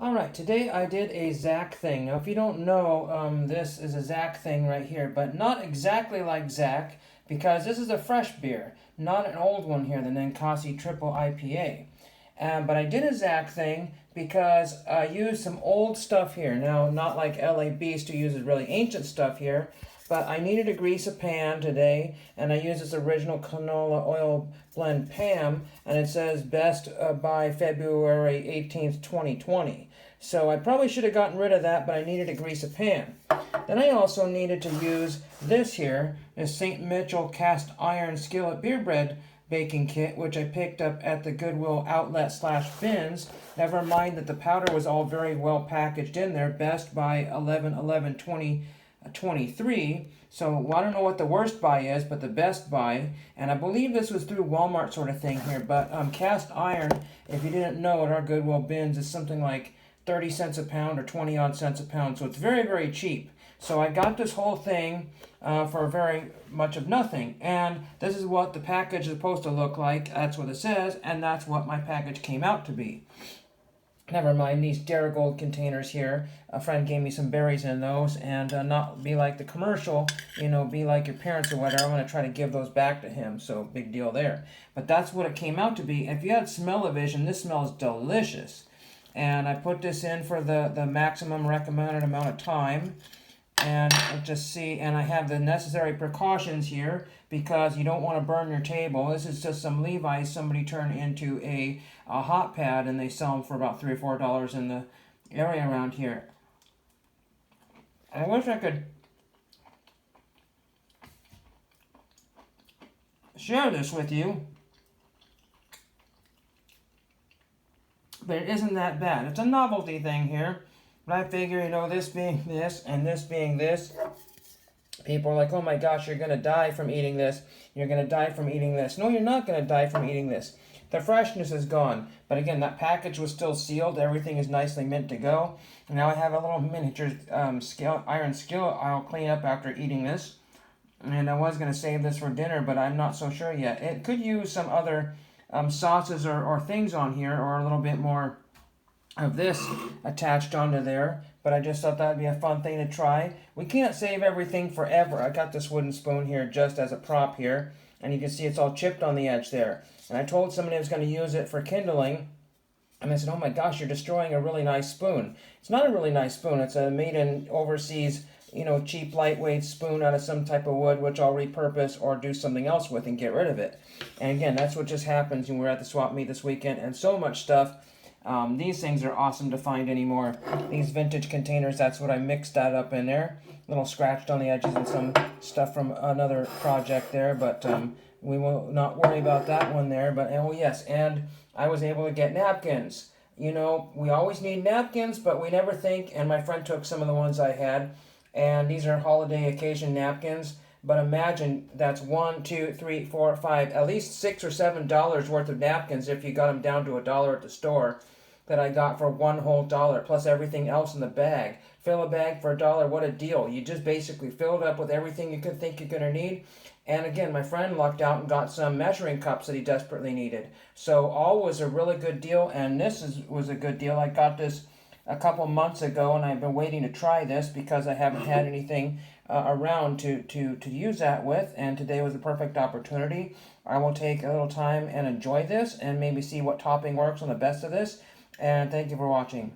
Alright, today I did a Zach thing. Now if you don't know, this is a Zach thing right here, but not exactly like Zach, because this is a fresh beer, not an old one here, the Ninkasi Triple IPA. But I did a Zach thing because I used some old stuff here. Now, not like LA Beast who uses really ancient stuff here, but I needed to grease a pan today, and I used this original canola oil blend PAM, and it says best by February 18th, 2020. So I probably should have gotten rid of that, but I needed to grease a pan. Then I also needed to use this here, this St. Mitchell cast iron skillet beer bread baking kit, which I picked up at the Goodwill outlet / bins. Never mind that the powder was all very well packaged in there, best by 11/11/2023. So I don't know what the worst buy is, but the best buy, and I believe this was through Walmart sort of thing here. But cast iron, if you didn't know, at our Goodwill bins is something like 30 cents a pound or 20 odd cents a pound, so it's very, very cheap. So I got this whole thing for very much of nothing, and this is what the package is supposed to look like. That's what it says, and that's what my package came out to be. Never mind these Darigold containers here. A friend gave me some berries in those, and not be like the commercial, be like your parents or whatever. I'm going to try to give those back to him, so big deal there. But that's what it came out to be. If you had smell-o-vision, this smells delicious. And I put this in for the maximum recommended amount of time. And just see, and I have the necessary precautions here because you don't want to burn your table. This is just some Levi's somebody turned into a hot pad, and they sell them for about $3 or $4 in the area around here. I wish I could share this with you, but it isn't that bad. It's a novelty thing here. But I figure, this being this and this being this, people are like, oh my gosh, you're going to die from eating this. You're going to die from eating this. No, you're not going to die from eating this. The freshness is gone. But again, that package was still sealed. Everything is nicely meant to go. And now I have a little miniature iron skillet I'll clean up after eating this. And I was going to save this for dinner, but I'm not so sure yet. It could use some other sauces or things on here, or a little bit more of this attached onto there, but I just thought that'd be a fun thing to try. We can't save everything forever. I got this wooden spoon here just as a prop here, and you can see it's all chipped on the edge there. And I told somebody I was going to use it for kindling, and I said, oh my gosh, you're destroying a really nice spoon. It's not a really nice spoon. It's a made in overseas, cheap, lightweight spoon out of some type of wood, which I'll repurpose or do something else with and get rid of it. And again, that's what just happens when we're at the swap meet this weekend, and so much stuff. These things are awesome to find anymore. These vintage containers, that's what I mixed that up in there. A little scratched on the edges and some stuff from another project there, but we will not worry about that one there. But, oh yes, and I was able to get napkins. We always need napkins, but we never think, and my friend took some of the ones I had, and these are holiday occasion napkins. But imagine that's 1, 2, 3, 4, 5, at least $6 or $7 worth of napkins if you got them down to $1 at the store, that I got for one whole dollar, plus everything else in the bag. Fill a bag for $1, what a deal. You just basically fill it up with everything you could think you're going to need. And again, my friend lucked out and got some measuring cups that he desperately needed. So all was a really good deal, and this was a good deal. I got this a couple months ago, and I've been waiting to try this because I haven't had anything around to use that with, and today was the perfect opportunity. I will take a little time and enjoy this and maybe see what topping works on the best of this, and thank you for watching.